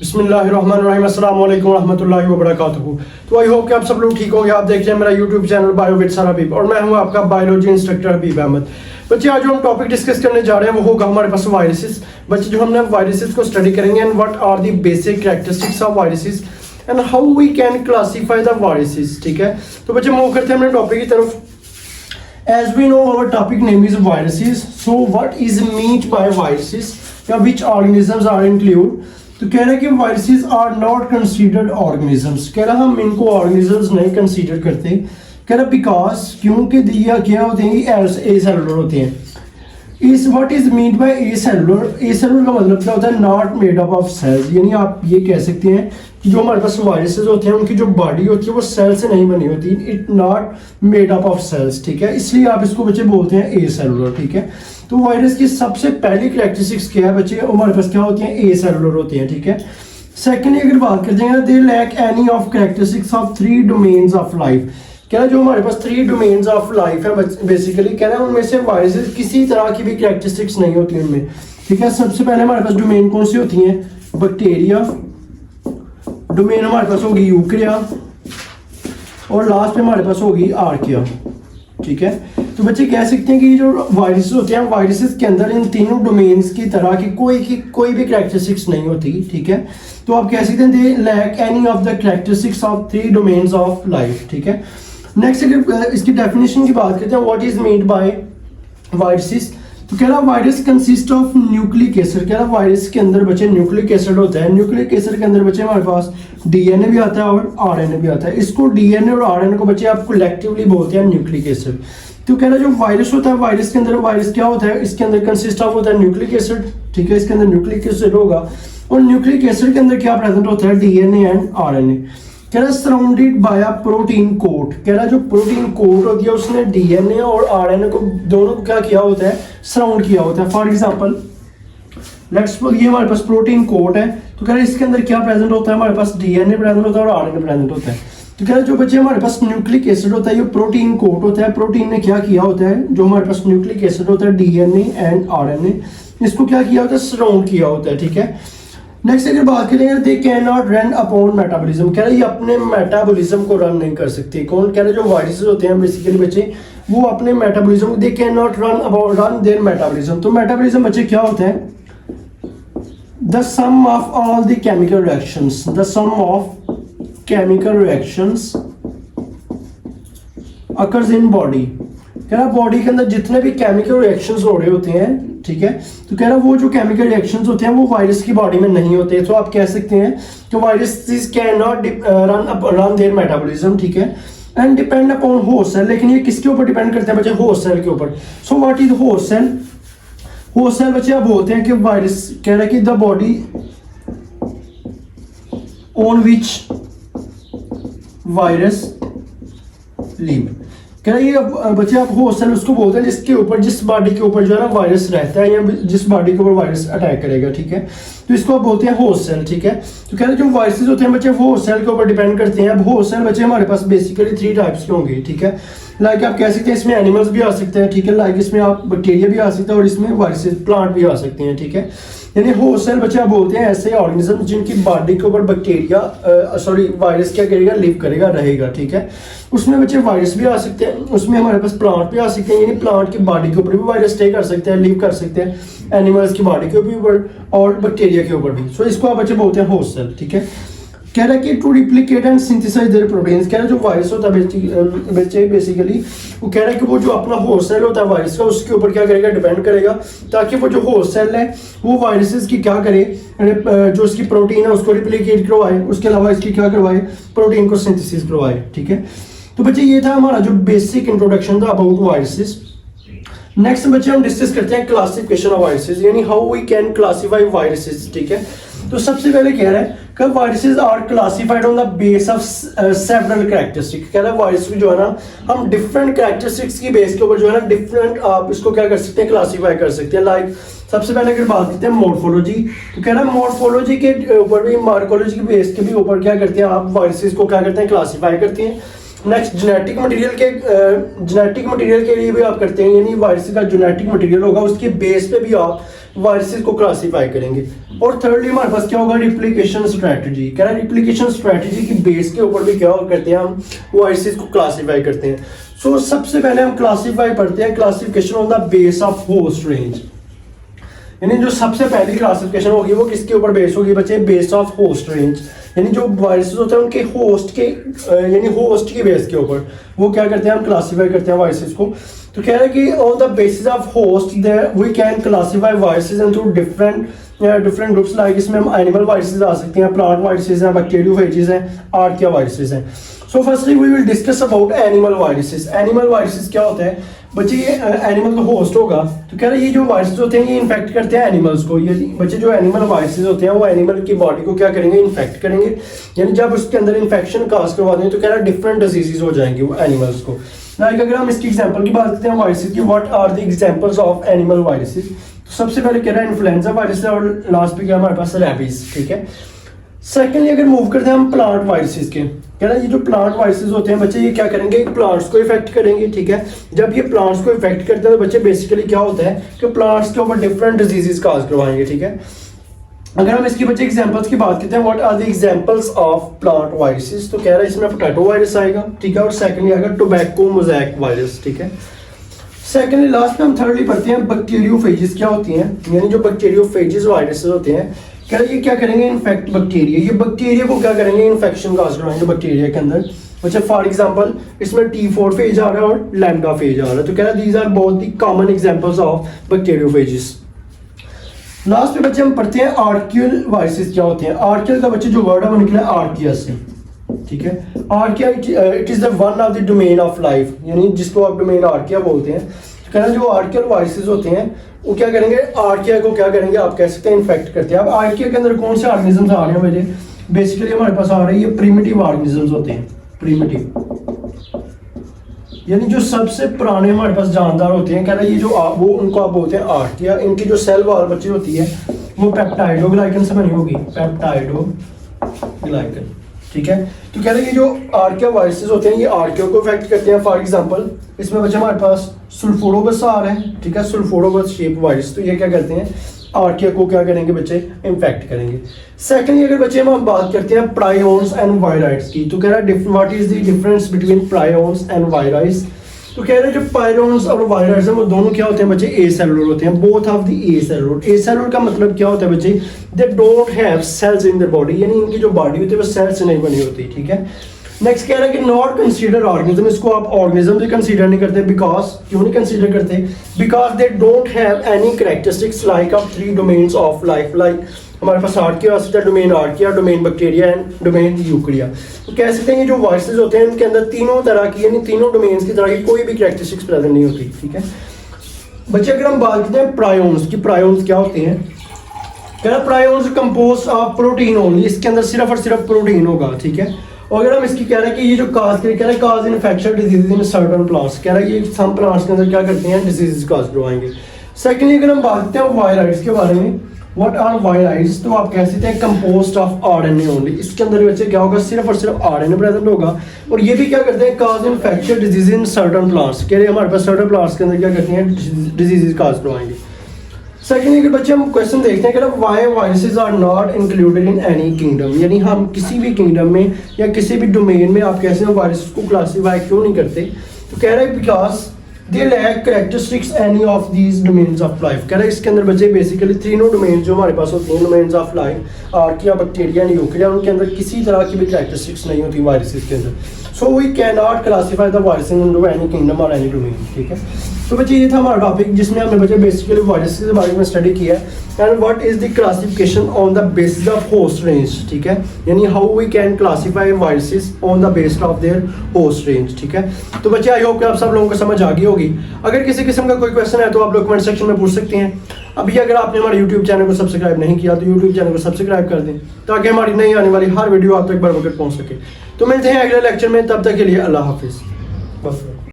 बिस्मिल्लाहिर्रहमानिर्रहीम अस्सलाम वालेकुम रहमतुल्लाहि व बरकातुहू। तो आई होप कि आप सब लोग ठीक होंगे। आप देख रहे हैं मेरा YouTube channel bio with sir Habib और मैं हूं आपका बायोलॉजी इंस्ट्रक्टर हबीब अहमद। बच्चे आज जो हम टॉपिक डिस्कस करने जा रहे हैं वो होगा हमारे पास वायरसेस। बच्चे जो हमने वायरसेस को स्टडी करेंगे and what are the basic characteristics of viruses and how we can classify the viruses. ठीक है, तो बच्चे मूव करते हैं अपने टॉपिक की तरफ। As we know, our topic name is viruses. So, what is meant by viruses? या which organisms are included? तो कह रहा है कि viruses are not considered organisms. कह रहा हम इनको organisms नहीं consider करते। कह रहा because क्योंकि दिया क्या होते हैं कि acellular होते हैं। इस what is meant by acellular? Acellular का मतलब क्या होता है? Not made up of cells. यानी आप ये कह सकते हैं कि जो हमारे पास वायरसेस होते हैं उनकी जो बॉडी होती है वो सेल से नहीं बनी होती, it not made up of cells. ठीक है, इसलिए आप इसको बच्चे बोलते हैं ए सेलुलर। ठीक है, तो वायरस की सबसे पहली कैरेक्टरिस्टिक्स क्या है बच्चे? हमारे पास क्या होती हैं? ए सेलुलर होते हैं। ठीक है, सेकेंडली अगर बात करते हैं they lack any of characteristics of 3 domains of life. क्या जो हमारे पास 3 डोमेन्स ऑफ लाइफ है बेसिकली, कह रहे हैं उनमें से वायरसेस किसी तरह की भी कैरेक्टरिस्टिक्स नहीं होती उनमें। ठीक है, सबसे पहले हमारे पास डोमेन कौन सी होती हैं? बैक्टीरिया, डोमेन हमारे पास होगी यूकरिया और लास्ट में हमारे पास होगी आर्किया। ठीक है, तो बच्चे कह सकते हैं कि जो वायरसेस होते हैं वायरसेस के अंदर इन तीनों डोमेन्स की तरह की कोई भी कैरेक्टरिस्टिक्स नहीं होती। ठीक है, तो आप कह सकते हैं they lack any of the characteristics of 3 domains of life. ठीक है, नेक्स्ट अगर इसकी डेफिनेशन की बात करते हैं what is made by viruses, तो कह रहा virus consist of nucleic acid. कह रहा वायरस के अंदर बच्चे न्यूक्लिक एसिड होता है। न्यूक्लिक एसिड के अंदर बच्चे हमारे पास डीएनए भी आता है और आरएनए भी आता है। इसको डीएनए और आरएनए को बच्चे आप कलेक्टिवली बोलते हैं न्यूक्लिक एसिड। तो कह रहा जो वायरस होता है वायरस के अंदर वायरस क्या होता है? इसके अंदर कंसिस्ट ऑफ होता है न्यूक्लिक एसिड। ठीक है, इसके अंदर न्यूक्लिक एसिड होगा और न्यूक्लिक एसिड के अंदर क्या प्रेजेंट होता है? DNA and RNA. कह रहा surrounded by a protein coat. कह रहा जो प्रोटीन कोट होती है उसने डीएनए और आरएनए को दोनों को क्या किया होता है? सराउंड किया होता है। फॉर एग्जांपल लेट्स सपोज ये हमारे पास प्रोटीन कोट है, तो कह रहा इसके अंदर क्या प्रेजेंट होता है? हमारे पास डीएनए प्रेजेंट होता है और आरएनए प्रेजेंट होता है। तो कह रहा जो बच्चे हमारे पास न्यूक्लिक एसिड होता है ये प्रोटीन कोट होता है। प्रोटीन ने क्या किया होता है? जो हमारे पास न्यूक्लिक एसिड होता है डीएनए एंड आरएनए, इसको क्या किया होता है? सराउंड किया होता है। ठीक है, नेक्स्ट अगर बात करेंगे दे can not run upon metabolism. कह रहे ये अपने मेटाबॉलिज्म को रन नहीं कर सकते। कौन? कह रहे जो वायरसेस होते हैं बेसिकली बच्चे वो अपने metabolism they can not run their metabolism. तो मेटाबॉलिज्म बच्चे क्या होता है? The sum of all the chemical reactions, the sum of chemical reactions occurs in body. कह रहा बॉडी के अंदर जितने भी केमिकल रिएक्शंस हो रहे होते हैं, ठीक है, तो कह रहा वो जो केमिकल रिएक्शंस होते हैं वो वायरस की बॉडी में नहीं होते। तो आप कह सकते हैं कि virus can not run their metabolism. ठीक है, and depend upon host cell. लेकिन ये किसके ऊपर डिपेंड करते हैं बच्चे? होस्ट सेल के ऊपर। So what is host cell? Host cell बच्चे आप बोलते हैं कि वायरस कह रहा है कि the body on which virus live. कह रहा ये बच्चे आप होस्ट सेल उसको बोलते हैं जिसके ऊपर जिस बॉडी के ऊपर जो है ना वायरस रहता है या जिस बॉडी के ऊपर वायरस अटैक करेगा। ठीक है, तो इसको आप बोलते हैं होस्ट सेल। ठीक है, तो कह रहे जो वायरसेस होते हैं बच्चे वो होस्ट सेल के ऊपर डिपेंड करते हैं। अब होस्ट सेल बच्चे हमारे पास बेसिकली 3 टाइप्स के होंगे। ठीक है, लाइक आप कह सकते हैं इसमें एनिमल्स भी आ सकते हैं। ठीक है, लाइक इसमें आप बैक्टीरिया भी आ सकते हैं और इसमें वायरसेस प्लांट भी आ सकते हैं। ठीक है, यानी होस्ट सेल बच्चे आप बोलते हैं ऐसे ऑर्गेनिज्म जिनकी बॉडी के ऊपर बैक्टीरिया वायरस क्या करेगा? लिव करेगा, रहेगा। ठीक है, उसमें बच्चे वायरस भी आ सकते हैं, उसमें हमारे पास प्लांट भी आ सकते हैं, यानी प्लांट की बॉडी के ऊपर भी वायरस स्टे कर सकते हैं, लिव कर सकते हैं, एनिमल्स की बॉडी के ऊपर और बैक्टीरिया के ऊपर भी। सो इसको आप बच्चे बोलते हैं होस्ट सेल। ठीक है, कह रहा है कि to replicate and synthesise their proteins. कह रहा है जो वायरस होता है बच्चे बेसिकली वो कह रहा है कि वो जो अपना होस्ट सेल होता है वायरस का उसके ऊपर क्या करेगा? डिपेंड करेगा, ताकि वो जो होस्ट सेल है वो वायरसेस की क्या करे? जो उसकी प्रोटीन है उसको रिप्लिकेट करवाए, उसके अलावा इसकी क्या करवाए? प्रोटीन को सिंथेसिस करवाए। ठीक है, तो बच्चे ये था हमारा जो बेसिक इंट्रोडक्शन था अबाउट वायरसेस। नेक्स्ट बच्चे हम डिस्कस करते हैं क्लासिफिकेशन ऑफ वायरसेस, यानी how we can classify viruses. ठीक है, तो सबसे पहले कह रहा है कि viruses are classified on the base of several characteristic. कह रहा है वायरस को जो है ना हम डिफरेंट कैरेक्टरिस्टिक्स की बेस के ऊपर जो है ना डिफरेंट आप इसको क्या कर सकते हैं? क्लासिफाई कर सकते हैं। लाइक सबसे पहले अगर बात करते हैं मॉर्फोलॉजी, तो कह रहा है मॉर्फोलॉजी के ऊपर भी मार्कोलॉजी के बेस के भी ऊपर क्या करते हैं आप वायरसेस को क्या करते हैं? क्लासिफाई करते हैं। नेक्स्ट जेनेटिक मटेरियल के लिए भी आप करते हैं, यानी वायरस का जेनेटिक मटेरियल होगा उसके बेस पे भी आप वायरसेस को क्लासीफाई करेंगे। और थर्डली हमारे पास क्या होगा, रिप्लिकेशन स्ट्रेटजी। कह रहा है रिप्लिकेशन स्ट्रेटजी की बेस के ऊपर भी क्या करते हैं, हम वायरसेस को क्लासीफाई करते हैं। सो सबसे पहले हम क्लासीफाई पढ़ते हैं classification on the base of host range, यानी जो सबसे पहली क्लासिफिकेशन होगी वो किसके ऊपर बेस होगी बच्चे, बेस ऑफ होस्ट रेंज, यानी जो वायरसेस होते हैं उनके होस्ट के यानी होस्ट की बेस के ऊपर वो क्या करते हैं, हम क्लासीफाई करते हैं वायरसेस को। तो कह रहे हैं कि on the basis of host we can classify viruses into different groups, like इसमें हम एनिमल वायरसेस आ सकते हैं, प्लांट वायरसेस हैं, बैक्टीरियोफेजेस हैं, आर्किया वायरसेस हैं। So firstly we will discuss about animal viruses. Animal viruses क्या होता है बच्चे, ये एनिमल का होस्ट होगा। तो कह रहे हैं ये जो वायरसेस होते हैं ये इन्फेक्ट करते हैं एनिमल्स को। ये बच्चे जो एनिमल वायरसेस होते हैं वो एनिमल की बॉडी को क्या करेंगे, इन्फेक्ट करेंगे, यानी जब उसके अंदर इन्फेक्शन काज करवा देंगे तो कह रहा है डिफरेंट डिजीजेस हो जाएंगे वो एनिमल्स को। लाइक अगर हम इसकी एग्जांपल की बात करते हैं वायरसेस की, what are the examples of animal viruses, तो सबसे पहले कह रहा है इन्फ्लुएंजा वायरस है और लास्ट पे क्या हमारे पास रैबीज, ठीक है। सेकेंडली अगर मूव करते हैं हम प्लांट वायरसेस के, कह रहा है ये जो प्लांट वायरसेस होते हैं बच्चे ये क्या करेंगे, प्लांट्स को इफेक्ट करेंगे, ठीक है। जब ये प्लांट्स को इफेक्ट करते हैं तो बच्चे बेसिकली क्या होता है कि प्लांट्स के ऊपर डिफरेंट डिजीजेस काज करवाएंगे, ठीक है। अगर हम इसकी बच्चे एग्जांपल्स की बात करते हैं, what are the examples of plant viruses, तो कह रहा है इसमें पोटैटो वायरस आएगा, ठीक है, और सेकेंडली आएगा टोबैको मोज़ेक वायरस, ठीक है। सेकेंडली लास्ट में हम थर्डली पढ़ते हैं बैक्टीरियोफेजेस क्या होती हैं, यानी जो बैक्टीरियोफेजेस वायरसेस होते हैं कह रहे ये क्या करेंगे, इन्फेक्ट बैक्टीरिया, ये बैक्टीरिया को क्या करेंगे, इन्फेक्शन काज करवाएंगे बैक्टीरिया के अंदर। अच्छा फॉर एग्जांपल इसमें T4 फेज आ रहा है और लैम्डा फेज आ रहा है, तो कह रहा है these are both the common examples of bacteriophages. Last पे बच्चे हम पढ़ते हैं आर्कियल वायरसेस क्या होते हैं। आर्कियल का बच्चे जो वर्ड है वो निकला आर्किया से, ठीक है। Archaea it is the one of the domain of life, यानी जिसको आप डोमेन आर्किया बोलते हैं। तो कहना जो आर्कियल वायरसेस होते हैं वो क्या करेंगे, आर्किया को क्या करेंगे, आप कह सकते हैं इन्फेक्ट करते हैं। अब आर्किया के अंदर कौन से ऑर्गेनिजम्स आ रहे हैं मुझे, बेसिकली हमारे पास आ रही है प्रिमिटिव ऑर्गेनिजम्स होते हैं, प्रिमिटिव यानी जो सबसे पुराने हमारे पास जानदार होते हैं। कह रहा है ये जो वो उनको आप बोलते हैं आर्किया। इनकी जो सेल वॉल बच्ची होती है वो पेप्टाइडोग्लाइकन से बनी होगी, पेप्टाइडोग्लाइकन, ठीक है। तो कह रहे हैं ये जो आर्किया वायरसेस होते हैं ये आर्किया को इफेक्ट करते हैं। फॉर एग्जांपल इसमें बच्चे हमारे पास सल्फोडोबस आ रहे हैं, ठीक है, सल्फोडोबस शेप वायरस, तो ये क्या करते हैं आर्किया को क्या करेंगे बच्चे, इन्फेक्ट करेंगे। सेकेंडली अगर बच्चे हम बात करते हैं प्रायोन्स एंड वायराइड्स की, तो कह रहा है what is the difference between prions and viroids. तो कह रहे हैं जो पायरोन्स और वायराइड्स हैं वो दोनों क्या होते हैं बच्चे, ए सेलुलर होते हैं, both of the acellular. Acellular का मतलब क्या होता है बच्चे, they don't have cells in their body, यानी इनकी जो बॉडी होती है वो सेल्स से नहीं बनी होती, ठीक है। नेक्स्ट कह रहा है कि नॉट कंसीडर ऑर्गेनिज्म, इसको आप ऑर्गेनिज्म भी कंसीडर नहीं करते, बिकॉज क्यों नहीं कंसीडर करते, because they don't have any characteristics like of 3 domains of life. Like हमारे पास आर्किया है, domain archaea, domain bacteria and domain eukarya. तो कह सकते हैं ये जो वायरसेस होते हैं इनके अंदर तीनों तरह की यानी तीनों डोमेन्स की तरह की कोई भी कैरेक्टरिस्टिक्स प्रेजेंट नहीं होती, ठीक है। बच्चे अगर हम बात करते हैं प्रायोन्स की, प्रायोन्स क्या होते हैं, कह रहा prions compose of protein only, इसके अंदर सिर्फ और सिर्फ प्रोटीन होगा, ठीक है। और अगर हम इसकी कह रहे हैं कि ये जो काज कह रहे हैं cause infection disease in certain plants, कह रहा है ये सम प्लांट्स के अंदर क्या करते हैं डिजीज काज करवाएंगे। सेकेंडली अगर हम बात करते हैं वायराइड्स के बारे में, व्हाट आर वायराइड्स, तो आप कह सकते हैं कंपोस्ट ऑफ आरएनए ओनली, इसके अंदर बच्चे क्या होगा सिर्फ और सिर्फ आरएनए प्रेजेंट होगा। और ये भी क्या करते हैं cause infection disease in certain plants, कह रहे हैं हमारे पास सर्टेन प्लांट्स के अंदर क्या करते हैं डिजीज काज करवाएंगे। सेकेंडली अगर बच्चे हम क्वेश्चन देखते हैं कि why viruses are not included in any kingdom, यानी हम किसी भी किंगडम में या किसी भी डोमेन में आप कैसे वायरसेस को क्लासीफाई क्यों नहीं करते। तो कह रहे हैं because they lack characteristics any of these domains of life. कह रहे हैं इसके अंदर बच्चे बेसिकली तीनों डोमेन जो हमारे पास होते हैं domains of life, archaea, bacteria and eukarya, उनके अंदर किसी तरह की भी कैरेक्टरिस्टिक्स नहीं होती वायरसेस के अंदर। So we can not classify the viruses into any kingdom और एनी डोमेन, ठीक है। तो बच्चे ये था हमारा टॉपिक जिसमें हमने बच्चे बेसिकली वायरसेस के बारे में स्टडी किया है and what is the classification on the basis of host range, ठीक है, यानी how we can classify viruses on the basis of their host range, ठीक है। तो बच्चे आई होप कि आप सब लोगों को समझ आ गई होगी। अगर किसी किस्म का कोई क्वेश्चन है तो आप लोग कमेंट सेक्शन में पूछ सकते हैं। अभी अगर आपने हमारे यूट्यूब चैनल को सब्सक्राइब नहीं किया तो यूट्यूब चैनल को सब्सक्राइब कर दें ताकि हमारी नई आने वाली हर वीडियो आप तक बर वक्त पहुंच सके। तो मिलते हैं अगले लेक्चर में, तब तक के लिए अल्लाह हाफिज़। बस।